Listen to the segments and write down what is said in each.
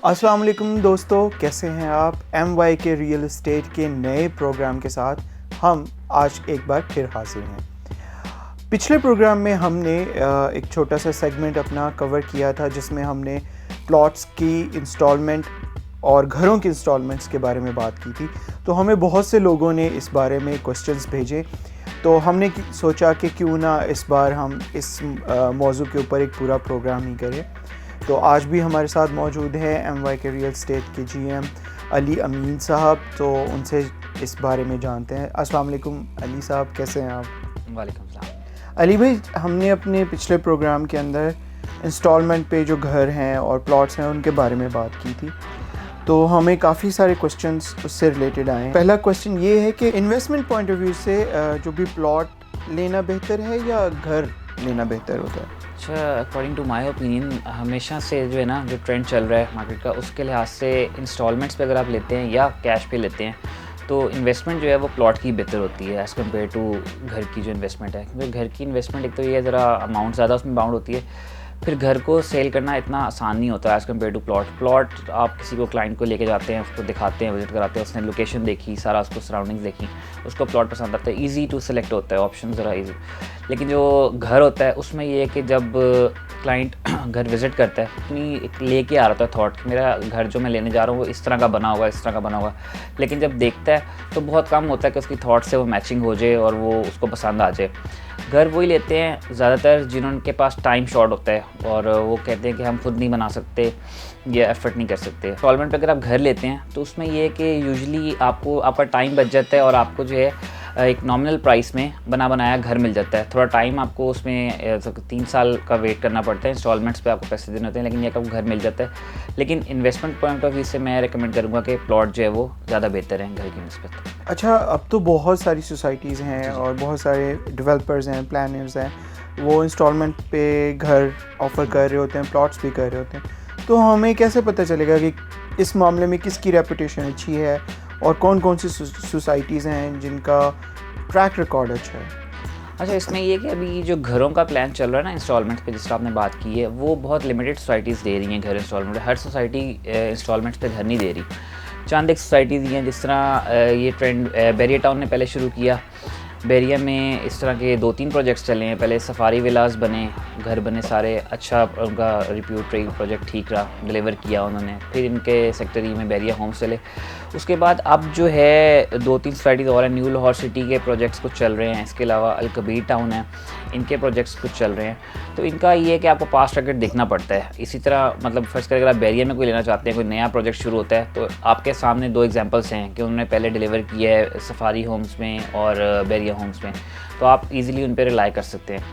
अस्सलाम वालेकुम दोस्तों, कैसे हैं आप। MY के रियल एस्टेट के नए प्रोग्राम के साथ हम आज एक बार फिर हाजिर हैं। पिछले प्रोग्राम में हमने एक छोटा सा सेगमेंट अपना कवर किया था जिसमें हमने प्लॉट्स की इंस्टॉलमेंट और घरों की इंस्टॉलमेंट्स के बारे में बात की थी। तो हमें बहुत से लोगों ने इस बारे में क्वेश्चंस भेजे, तो हमने सोचा कि क्यों ना इस बार हम इस मौजू के ऊपर एक पूरा प्रोग्राम ही करें। तो आज भी हमारे साथ मौजूद है MY के रियल एस्टेट के GM अली अमीन साहब। तो उनसे इस बारे में जानते हैं। अस्सलाम वालेकुम अली साहब, कैसे हैं आप? वालेकुम सलाम। अली भाई, हमने अपने पिछले प्रोग्राम के अंदर इंस्टॉलमेंट पे जो घर हैं और प्लॉट्स हैं उनके बारे में बात की थी, तो हमें काफ़ी सारे क्वेश्चंस उससे रिलेटेड आए हैं। पहला क्वेश्चन ये है कि इन्वेस्टमेंट पॉइंट ऑफ व्यू से जो भी प्लॉट लेना बेहतर है या घर लेना बेहतर होता है? अच्छा, अकॉर्डिंग टू माय ओपिनियन हमेशा से जो है ना, जो ट्रेंड चल रहा है मार्केट का, उसके लिहाज से इंस्टॉलमेंट्स पे अगर आप लेते हैं या कैश पे लेते हैं तो इन्वेस्टमेंट जो है वो प्लॉट की बेहतर होती है एज़ कम्पेयर टू घर की जो इन्वेस्टमेंट है। क्योंकि घर की इन्वेस्टमेंट एक तो ये ज़रा अमाउंट ज़्यादा उसमें बाउंड होती है, फिर घर को सेल करना इतना आसान नहीं होता एज़ कम्पेयर टू प्लॉट आप किसी को क्लाइंट को लेके जाते हैं, उसको दिखाते हैं, विजिट कराते हैं, उसने लोकेशन देखी, सारा उसको सराउंडिंग्स देखी, उसको प्लॉट पसंद आता है, ईजी टू सेलेक्ट होता है, ऑप्शन ज़रा ईजी। लेकिन जो घर होता है उसमें ये है कि जब क्लाइंट घर विज़िट करता है अपनी एक लेके आ रहा था थॉट कि मेरा घर जो मैं लेने जा रहा हूँ वो इस तरह का बना होगा, इस तरह का बना होगा, लेकिन जब देखता है तो बहुत कम होता है कि उसकी थॉट से वो मैचिंग हो जाए और वो उसको पसंद आ जाए। घर वही लेते हैं ज़्यादातर जिनके पास टाइम शॉर्ट होता है और वो कहते हैं कि हम खुद नहीं बना सकते या एफर्ट नहीं कर सकते। इंस्टॉलमेंट पे अगर आप घर लेते हैं तो उसमें ये है कि यूजुअली आपको आपका टाइम बच जाता है और आपको जो है एक नॉमिनल प्राइस में बना बनाया घर मिल जाता है। थोड़ा टाइम आपको उसमें 3 साल का वेट करना पड़ता है, इंस्टॉलमेंट्स पे आपको पैसे देने होते हैं, लेकिन ये आपको घर मिल जाता है। लेकिन इन्वेस्टमेंट पॉइंट ऑफ व्यू से मैं रेकमेंड करूँगा कि प्लॉट जो है वो ज़्यादा बेहतर है घर की निस्बत। अच्छा, अब तो बहुत सारी सोसाइटीज़ हैं और बहुत सारे डेवलपर्स हैं, प्लानर्स हैं, वो इंस्टॉलमेंट पे घर ऑफ़र कर रहे होते हैं, प्लॉट्स भी कर रहे होते हैं। तो हमें कैसे पता चलेगा कि इस मामले में किसकी रेपुटेशन अच्छी है और कौन कौन सी सोसाइटीज़ हैं जिनका ट्रैक रिकॉर्ड अच्छा है? अच्छा, इसमें ये कि अभी जो घरों का प्लान चल रहा है ना इंस्टॉलमेंट पे, जिसका आपने बात की है, वो बहुत लिमिटेड सोसाइटीज़ दे रही हैं घर इंस्टॉलमेंट। हर सोसाइटी इंस्टॉलमेंट्स पे घर नहीं दे रही। चंद एक सोसाइटीज़ हैं, जिस तरह ये ट्रेंड बैरिया टाउन ने पहले शुरू किया। बैरिया में इस तरह के 2-3 प्रोजेक्ट्स चले हैं। पहले सफारी विलास बने, घर बने सारे, अच्छा उनका रिप्यूट रही, प्रोजेक्ट ठीक रहा, डिलीवर किया उन्होंने। फिर इनके सेक्टर ई में बैरिया होम्स चले। उसके बाद अब जो है 2-3 सोसाइटीज़ और हैं, न्यू लाहौर सिटी के प्रोजेक्ट्स कुछ चल रहे हैं, इसके अलावा अलकबीर टाउन है, इनके प्रोजेक्ट्स कुछ चल रहे हैं। तो इनका ये है कि आपको पास्ट रेकॉर्ड देखना पड़ता है। इसी तरह मतलब फर्स्ट कर अगर आप बैरिया में कोई लेना चाहते हैं, कोई नया प्रोजेक्ट शुरू होता है, तो आपके सामने 2 एग्जांपल्स हैं कि उन्होंने पहले डिलीवर किया है सफारी होम्स में और बैरिया होम्स में, तो आप इजीली उन पर रिलाई कर सकते हैं।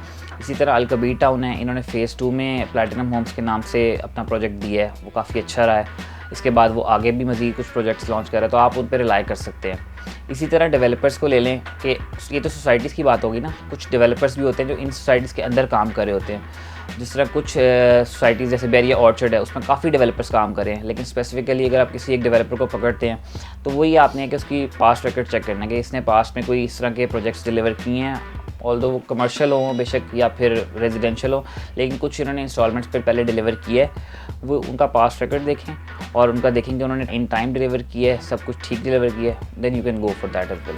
इसी तरह अलकबीर टाउन है, इन्होंने फ़ेज़ 2 में प्लैटिनम होम्स के नाम से अपना प्रोजेक्ट दिया है, वो काफ़ी अच्छा रहा है। इसके बाद वो आगे भी मज़ीद कुछ प्रोजेक्ट्स लॉन्च कर रहे हैं, तो आप उन पर रिलाई कर सकते हैं। इसी तरह डेवलपर्स को ले लें कि ये तो सोसाइटीज़ की बात होगी ना, कुछ डेवलपर्स भी होते हैं जो इन सोसाइटीज़ के अंदर काम कर रहे होते हैं। जिस तरह कुछ सोसाइटीज़ जैसे बैरिया ऑर्चर्ड है, उसमें काफ़ी डेवलपर्स काम कर रहे हैं, लेकिन स्पेसिफिकली अगर आप किसी एक डेवलपर को पकड़ते हैं तो वही आपने है कि उसकी पास्ट रिकॉर्ड चेक करना है कि इसने पास्ट में कोई इस तरह के प्रोजेक्ट्स डिलीवर किए हैं, ऑल्दो वो कमर्शियल हों बेशक या फिर रेजिडेंशियल हो, लेकिन कुछ इन्होंने इंस्टॉलमेंट्स पर पहले डिलीवर किया है, वो उनका पास्ट रिकॉर्ड देखें और उनका देखेंगे उन्होंने इन टाइम डिलीवर किया है, सब कुछ ठीक डिलीवर किया है, then you can go for that as well.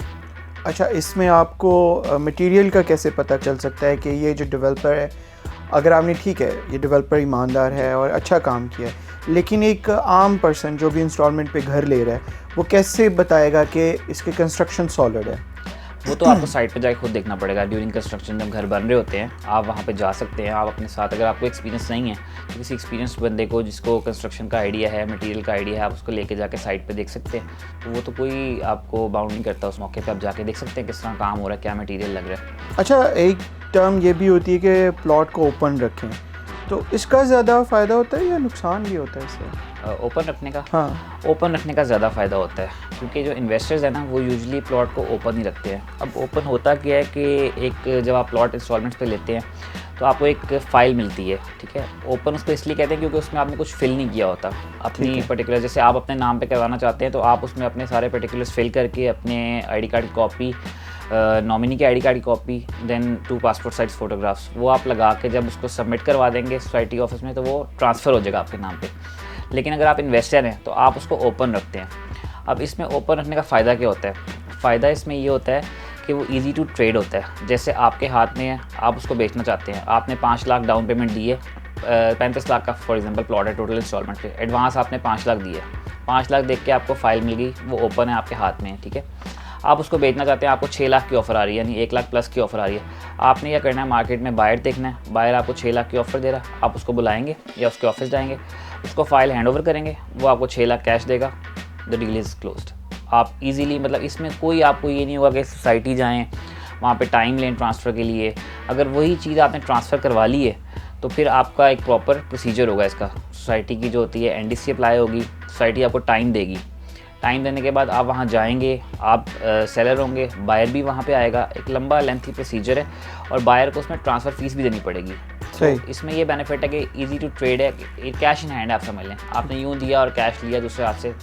अच्छा, इसमें आपको मटेरियल का कैसे पता चल सकता है कि ये जो डेवलपर है, अगर आपने ठीक है ये डेवलपर ईमानदार है और अच्छा काम किया है, लेकिन एक आम पर्सन जो भी इंस्टॉलमेंट पे घर ले रहा है वो कैसे बताएगा कि इसके कंस्ट्रक्शन सॉलिड है? वो तो आपको साइट पे जाके खुद देखना पड़ेगा। ड्यूरिंग कंस्ट्रक्शन जब घर बन रहे होते हैं आप वहाँ पे जा सकते हैं। आप अपने साथ, अगर आपको एक्सपीरियंस नहीं है तो किसी एक्सपीरियंस बंदे को जिसको कंस्ट्रक्शन का आइडिया है, मटेरियल का आइडिया है, आप उसको लेके जाके साइट पे देख सकते हैं। तो वो तो कोई आपको बाउंड नहीं करता, उस मौके पे आप जाके देख सकते हैं किस तरह काम हो रहा है, क्या मटेरियल लग रहा है। अच्छा, एक टर्म ये भी होती है कि प्लॉट को ओपन रखें, तो इसका ज़्यादा फ़ायदा होता है या नुकसान भी होता है इससे? ओपन रखने का, हाँ, ओपन रखने का ज़्यादा फ़ायदा होता है, क्योंकि जो इन्वेस्टर्स हैं ना वो यूजुअली प्लॉट को ओपन ही रखते हैं। अब ओपन होता क्या है कि एक जब आप प्लॉट इंस्टॉलमेंट्स पे लेते हैं तो आपको एक फ़ाइल मिलती है, ठीक है। ओपन उसको इसलिए कहते हैं क्योंकि उसमें आपने कुछ फिल नहीं किया होता अपनी पर्टिकुलर, जैसे आप अपने नाम पे करवाना चाहते हैं तो आप उसमें अपने सारे पर्टिकुलर्स फिल करके अपने आईडी कार्ड की कॉपी, नॉमिनी के आईडी कार्ड की copy, then 2 passport size photographs, वो आप लगा के जब उसको सबमिट करवा देंगे सोसाइटी ऑफिस में तो वो ट्रांसफ़र हो जाएगा आपके नाम पे। लेकिन अगर आप इन्वेस्टर हैं तो आप उसको ओपन रखते हैं। अब इसमें ओपन रखने का फ़ायदा क्या होता है? फ़ायदा इसमें ये होता है कि वो ईज़ी टू ट्रेड होता है। जैसे आपके हाथ में है, आप उसको बेचना चाहते हैं, आपने 5 लाख डाउन पेमेंट दी है, 35 लाख का फॉर एग्जांपल प्लॉट है टोटल इंस्टॉलमेंट पे, एडवांस आपने 5 लाख दिए, 5 लाख देख के आपको फाइल मिल गई, वो ओपन है आपके हाथ में है, ठीक है। आप उसको बेचना चाहते हैं, आपको 6 लाख की ऑफ़र आ रही है, यानी 1 लाख प्लस की ऑफ़र आ रही है। आपने क्या करना है, मार्केट में बायर देखना है, बायर आपको 6 लाख की ऑफ़र दे रहा है, आप उसको बुलाएंगे या उसके ऑफिस जाएंगे, उसको फाइल हैंड ओवर करेंगे, वो आपको 6 लाख कैश देगा, द डील इज़ क्लोज्ड। आप इजीली, मतलब इसमें कोई आपको ये नहीं होगा कि सोसाइटी जाएं, वहाँ पे टाइम लें ट्रांसफ़र के लिए। अगर वही चीज़ आपने ट्रांसफ़र करवा ली है तो फिर आपका एक प्रॉपर प्रोसीजर होगा इसका। सोसाइटी की जो होती है एनडीसी अप्लाई होगी, सोसाइटी आपको टाइम देगी, टाइम देने के बाद आप वहाँ जाएंगे, आप सेलर होंगे, बायर भी वहाँ पे आएगा, एक लंबा लेंथी प्रोसीजर है और बायर को उसमें ट्रांसफ़र फीस भी देनी पड़ेगी। तो इसमें ये बेनिफिट है कि इजी टू ट्रेड है, कैश इन हैंड आप समझ लें, आपने यूँ दिया और कैश लिया दूसरे हाथ से,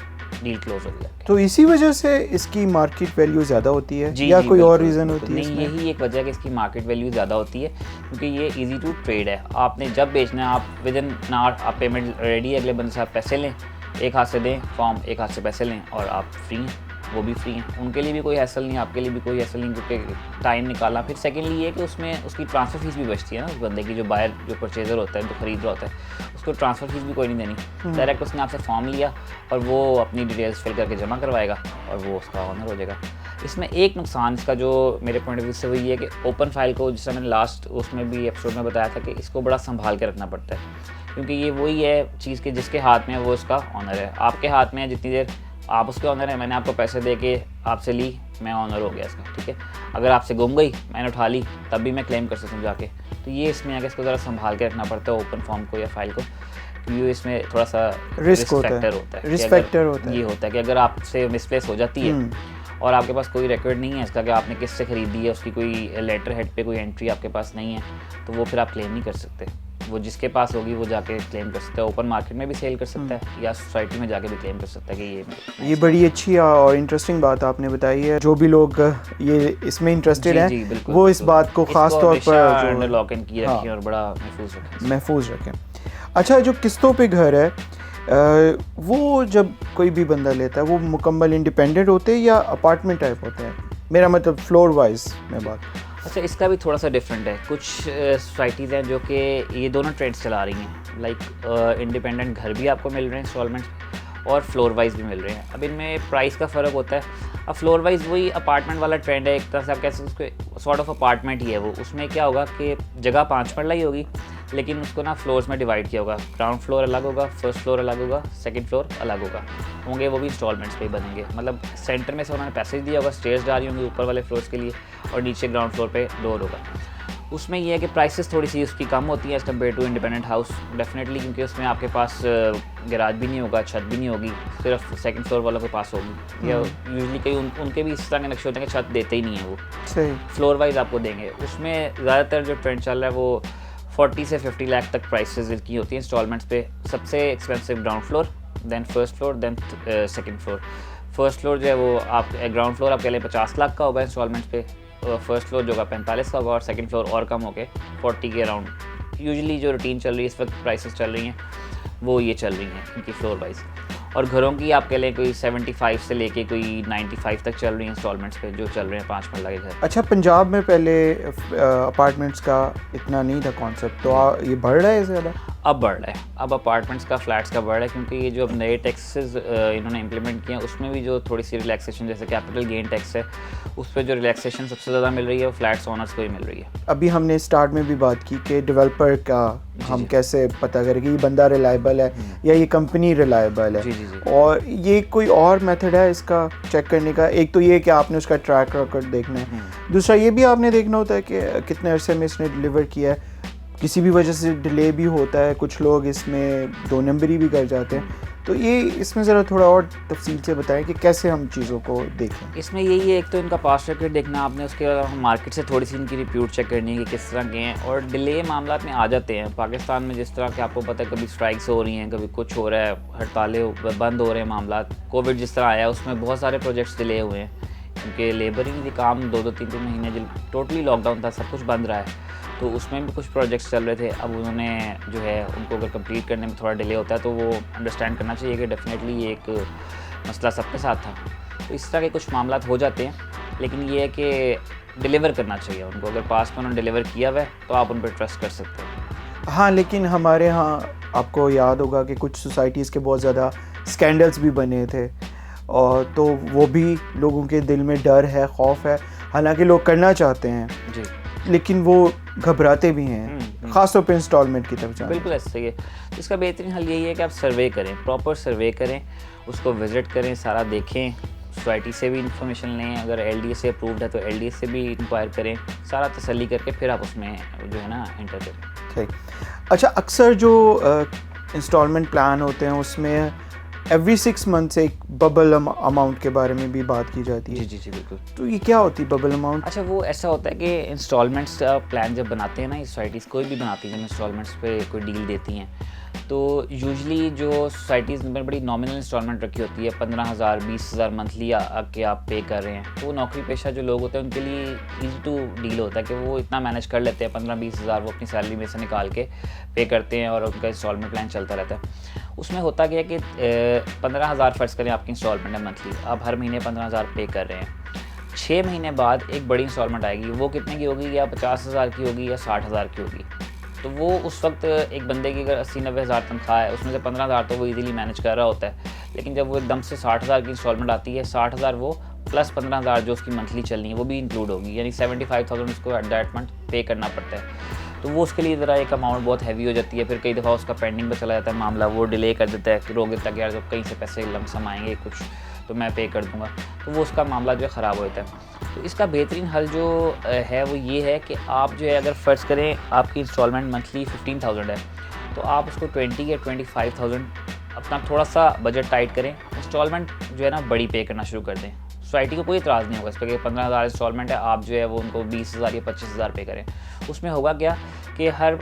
डील क्लोज हो गया। तो इसी वजह से इसकी मार्केट वैल्यू ज़्यादा होती है जी, या जी, कोई और बिल्कुल, रीज़न होती है? नहीं, यही एक वजह है कि इसकी मार्केट वैल्यू ज़्यादा होती है, क्योंकि ये इजी टू ट्रेड है। आपने जब बेचना है, आप विद इन एन आवर आप पेमेंट रेडी है, अगले बंदे से आप पैसे लें, एक हाथ से दें फॉर्म, एक हाथ से पैसे लें और आप फ्री हैं, वो भी फ्री हैं। उनके लिए भी कोई हैसल नहीं, आपके लिए भी कोई हैसल नहीं, क्योंकि टाइम निकालना। फिर सेकेंडली ये कि उसमें उसकी ट्रांसफ़र फीस भी बचती है ना, उस बंदे की, जो बायर जो परचेज़र होता है, जो खरीद रहा होता है, उसको ट्रांसफ़र फीस भी कोई नहीं देनी। डायरेक्ट उसने आपसे फॉर्म लिया और वो अपनी डिटेल्स फिल करके जमा करवाएगा और वो उसका ऑनर हो जाएगा। इसमें एक नुकसान इसका जो मेरे पॉइंट ऑफ व्यू से वो ये है कि ओपन फाइल को, जिससे मैंने लास्ट उसमें भी एपिसोड में बताया था, कि इसको बड़ा संभाल के रखना पड़ता है, क्योंकि ये वही है चीज़ कि जिसके हाथ में है वो उसका ऑनर है। आपके हाथ में है, जितनी देर आप उसके ऑनर है, मैंने आपको पैसे दे के आपसे ली, मैं ऑनर हो गया इसका, ठीक है। अगर आपसे गुम गई, मैंने उठा ली, तब भी मैं क्लेम कर सकता हूँ जाके। तो ये इसमें आगे इसको ज़रा संभाल के रखना पड़ता है ओपन फॉर्म को या फाइल को, क्योंकि इसमें थोड़ा सा रिस्क फैक्टर होता है। रिस्क फैक्टर होता है, ये होता है कि अगर आपसे मिसप्लेस हो जाती है और आपके पास कोई रिकॉर्ड नहीं है इसका कि आपने किससे खरीदी है, उसकी कोई लेटर हेड पे कोई एंट्री आपके पास नहीं है, तो वो फिर आप क्लेम नहीं कर सकते। वो जिसके पास होगी वो जाके क्लेम कर सकता है, ओपन मार्केट में भी सेल कर सकता है या सोसाइटी में जाके भी क्लेम कर सकता है कि ये बड़ी अच्छी और इंटरेस्टिंग बात आपने बताई है। जो भी लोग ये इसमें इंटरेस्टेड हैं वो इस बात को ख़ास तौर पर जो लॉक इन की रखें और बड़ा महफूज रखें। अच्छा, जो किस्तों पे घर है, वो जब कोई भी बंदा लेता है वो मुकम्मल इंडिपेंडेंट होते हैं या अपार्टमेंट टाइप होते हैं? मेरा मतलब फ्लोर वाइज में बात। अच्छा, इसका भी थोड़ा सा डिफरेंट है। कुछ सोसाइटीज़ हैं जो कि ये दोनों ट्रेंड्स चला रही हैं, लाइक इंडिपेंडेंट घर भी आपको मिल रहे हैं इंस्टॉलमेंट और फ्लोर वाइज भी मिल रहे हैं। अब इनमें प्राइस का फ़र्क होता है। अब फ्लोर वाइज वही अपार्टमेंट वाला ट्रेंड है, एक तरह से आप कह सकते हैं उसको सॉर्ट ऑफ अपार्टमेंट ही है वो। उसमें क्या होगा कि जगह 5 मरला ही होगी, लेकिन उसको ना फ्लोर्स में डिवाइड किया होगा। ग्राउंड फ्लोर अलग होगा, फर्स्ट फ्लोर अलग होगा, सेकंड फ्लोर अलग होगा, होंगे वो भी इंस्टॉलमेंट्स पे ही बनेंगे। मतलब सेंटर में से उन्होंने पैसेज दिया होगा, स्टेयर्स डाली होंगी ऊपर वाले फ्लोर्स के लिए और नीचे ग्राउंड फ्लोर पे डोर होगा। उसमें यह है कि प्राइसेस थोड़ी सी उसकी कम होती है as compare to independent house definitely, क्योंकि उसमें आपके पास गैराज भी नहीं होगा, छत भी नहीं होगी, सिर्फ सेकंड फ्लोर वालों के पास होगी। या यूजुअली कई उनके भी इस तरह के नक्शे होते हैं कि छत देते ही नहीं है, वो सही फ्लोर वाइज आपको देंगे। उसमें ज़्यादातर जो ट्रेंड चल रहा है वो 40 से 50 लाख तक प्राइसेस की होती हैं इंस्टॉलमेंट्स पे। सबसे expensive ground floor, then first floor, then second floor. First floor जो है वो आप ग्राउंड फ्लोर आप कह लें 50 लाख का होगा इंस्टॉलमेंट्स पे, फर्स्ट फ्लोर जो होगा 45 का होगा और सेकंड फ्लोर और कम होके 40 के अराउंड। यूजुअली जो रूटीन चल रही है इस वक्त, प्राइसेस चल रही हैं वो ये चल रही हैं इनकी फ्लोर वाइज। और घरों की आप कह लें कोई 75 से लेके कोई 95 तक चल रही हैं इंस्टॉलमेंट्स पे जो चल रहे हैं 5 मरला के घर। अच्छा, पंजाब में पहले अपार्टमेंट्स का इतना नहीं था कॉन्सेप्ट, तो ये बढ़ रहा है ज़्यादा? अब बढ़ रहा है, अब अपार्टमेंट्स का, फ्लैट्स का बढ़ रहा है, क्योंकि ये जो अब नए टैक्सेस इन्होंने इंप्लीमेंट किए हैं उसमें भी जो थोड़ी सी रिलैक्सेशन, जैसे कैपिटल गेन टैक्स है, उस पर जो रिलैक्सेशन सबसे ज़्यादा मिल रही है वो फ्लैट्स ओनर्स को ही मिल रही है। अभी हमने स्टार्ट में भी बात की कि डेवलपर का हम कैसे पता करें कि ये बंदा रिलायबल है या ये कंपनी रिलायबल है। जी। और ये कोई और मेथड है इसका चेक करने का? एक तो ये कि आपने उसका ट्रैक रिकॉर्ड देखना है, दूसरा ये भी आपने देखना होता है कि कितने अरसे में इसने डिलीवर किया है। किसी भी वजह से डिले भी होता है, कुछ लोग इसमें 2 नंबरी भी कर जाते हैं। तो ये इसमें ज़रा थोड़ा और तफसील से बताएं कि कैसे हम चीज़ों को देखें। इसमें यही है, एक तो इनका पास्ट रिकॉर्ड देखना आपने, उसके अलावा मार्केट से थोड़ी सी इनकी रिप्यूट चेक करनी है कि किस तरह के हैं। और डिले मामला में आ जाते हैं पाकिस्तान में, जिस तरह के आपको पता है कभी स्ट्राइक्स हो रही हैं, कभी कुछ हो रहा है, हड़तालें बंद हो रहे हैं मामला। कोविड जिस तरह आया उसमें बहुत सारे प्रोजेक्ट्स डिले हुए हैं, क्योंकि लेबर ही नहीं थी, काम 2-3 महीने टोटली लॉकडाउन था, सब कुछ बंद रहा है। तो उसमें भी कुछ प्रोजेक्ट्स चल रहे थे। अब उन्होंने जो है उनको अगर कंप्लीट करने में थोड़ा डिले होता है तो वो अंडरस्टैंड करना चाहिए कि डेफिनेटली ये एक मसला सबके साथ था। तो इस तरह के कुछ मामला हो जाते हैं, लेकिन ये है कि डिलीवर करना चाहिए उनको। अगर पास में उन्होंने डिलीवर किया हुआ है तो आप उन पर ट्रस्ट कर सकते हैं। हाँ, लेकिन हमारे यहाँ आपको याद होगा कि कुछ सोसाइटीज़ के बहुत ज़्यादा स्कैंडल्स भी बने थे, और तो वो भी लोगों के दिल में डर है, खौफ है। हालांकि लोग करना चाहते हैं जी, लेकिन वो घबराते भी हैं, ख़ासतौर पे इंस्टॉलमेंट की तरफ जाने। बिल्कुल ऐसा ही है। तो इसका बेहतरीन हल यही है कि आप सर्वे करें, प्रॉपर सर्वे करें, उसको विज़िट करें, सारा देखें, सोसाइटी से भी इंफॉर्मेशन लें, अगर LDA से अप्रूव्ड है तो LDA से भी इंक्वायर करें, सारा तसल्ली करके फिर आप उसमें जो है ना एंटर करें। ठीक। अच्छा, अक्सर जो इंस्टॉलमेंट प्लान होते हैं उसमें एवरी 6 मंथ से एक बबल अमाउंट के बारे में भी बात की जाती है। जी, बिल्कुल। तो ये क्या होती है बबल अमाउंट? अच्छा, वो ऐसा होता है कि इंस्टॉलमेंट्स का प्लान जब बनाते हैं ना, ये सोसाइटीज़ कोई भी बनाती हैं, जब इंस्टॉलमेंट्स पे कोई डील देती हैं, तो यूजुअली जो सोसाइटीज़ में बड़ी नॉमिनल इंस्टॉलमेंट रखी होती है, 15,000 20,000 मंथली के आप पे कर रहे हैं, तो नौकरी पेशा जो लोग होते हैं उनके लिए ईजी टू डील होता है कि वो इतना मैनेज कर लेते हैं। 15-20 हज़ार वो अपनी सैलरी में से निकाल के पे करते हैं और उनका इंस्टॉलमेंट प्लान चलता रहता है। उसमें होता क्या है कि 15,000 फ़र्ज़ करें आपकी इंस्टॉलमेंट है मंथली, आप हर महीने 15,000 पे कर रहे हैं। 6 महीने बाद एक बड़ी इंस्टॉलमेंट आएगी, वो कितने की होगी, या 50,000 की होगी या 60,000 की होगी। तो वो उस वक्त एक बंदे की अगर 80-90 हज़ार तनख्वाह है, उसमें से 15,000 तो वो इजीली मैनेज कर रहा होता है। लेकिन जब वो एकदम से 60,000 की इंस्टॉलमेंट आती है, 60,000 वो प्लस 15,000 जो उसकी मंथली चलनी है वो भी इंक्लूड होगी, यानी 75,000 उसको एट दैट मंथ पे करना पड़ता है। तो वो उसके लिए ज़रा एक अमाउंट बहुत हैवी हो जाती है। फिर कई दफ़ा उसका पेंडिंग पर चला जाता है मामला, वो डिले कर देता है, रोक देता है कि यार जब कहीं से पैसे लमसम आएंगे कुछ तो मैं पे कर दूँगा, तो वो उसका मामला जो है ख़राब हो जाता है। तो इसका बेहतरीन हल जो है वो ये है कि आप जो है, अगर फ़र्ज़ करें आपकी इंस्टॉलमेंट मंथली 15,000 है, तो आप उसको 20 या 25,000 अपना थोड़ा सा बजट टाइट करें, इंस्टॉलमेंट जो है ना बड़ी पे करना शुरू कर दें। सोसाइटी को कोई इतराज़ नहीं होगा इस पर कि 15,000 इंस्टॉलमेंट है, आप जो है वो उनको 20,000 या 25,000 पे करें। उसमें होगा क्या कि हर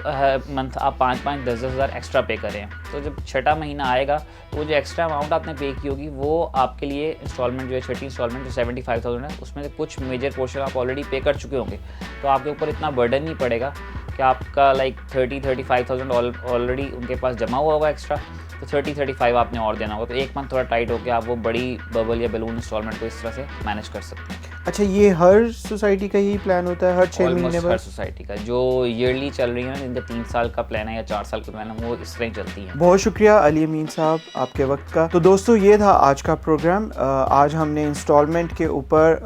मंथ आप 5-5, 10-10 हज़ार एक्स्ट्रा पे करें। तो जब छठा महीना आएगा तो वो जो एक्स्ट्रा अमाउंट आपने पे की होगी वो आपके लिए इंस्टॉलमेंट जो है, छठी इंस्टॉलमेंट जो 75,000 है, उसमें से कुछ मेजर पोर्शन आप ऑलरेडी पे कर चुके होंगे। तो आपके ऊपर इतना बर्डन नहीं पड़ेगा कि आपका लाइक 30-35,000 ऑलरेडी उनके पास जमा हुआ होगा एक्स्ट्रा, तो 30-35 आपने और देना होगा। तो एक मंथ थोड़ा टाइट होकर आप वो बड़ी बबल या बैलून इंस्टॉलमेंट को इस तरह से मैनेज कर सकते हैं। अच्छा, ये हर सोसाइटी का यही प्लान होता है, हर 6 महीने हर बाद? सोसाइटी का जो ईयरली चल रही है ना, जिनका 3 साल का प्लान है या 4 साल का प्लान है, वो इस तरह ही चलती है। बहुत शुक्रिया अली अमीन साहब आपके वक्त का। तो दोस्तों, ये था आज का प्रोग्राम। आज हमने इंस्टॉलमेंट के ऊपर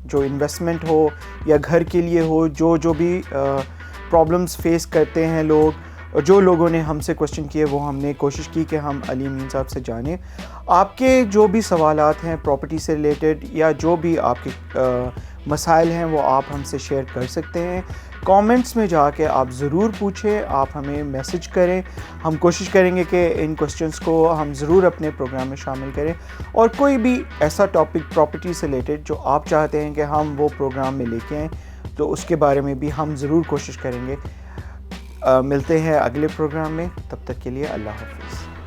जो इन्वेस्टमेंट हो या घर के लिए हो, जो भी प्रॉब्लम्स फेस करते हैं लोग, और जो लोगों ने हमसे क्वेश्चन किए, वो हमने कोशिश की कि हम अली अमीन साहब से जानें। आपके जो भी सवालात हैं प्रॉपर्टी से रिलेटेड या जो भी आपके मसाइल हैं, वो आप हमसे शेयर कर सकते हैं। कमेंट्स में जाके आप ज़रूर पूछें, आप हमें मैसेज करें। हम कोशिश करेंगे कि इन क्वेश्चंस को हम ज़रूर अपने प्रोग्राम में शामिल करें, और कोई भी ऐसा टॉपिक प्रॉपर्टी से रिलेटेड जो आप चाहते हैं कि हम वो प्रोग्राम में लेके आएँ, तो उसके बारे में भी हम ज़रूर कोशिश करेंगे। मिलते हैं अगले प्रोग्राम में, तब तक के लिए अल्लाह हाफ़िज़।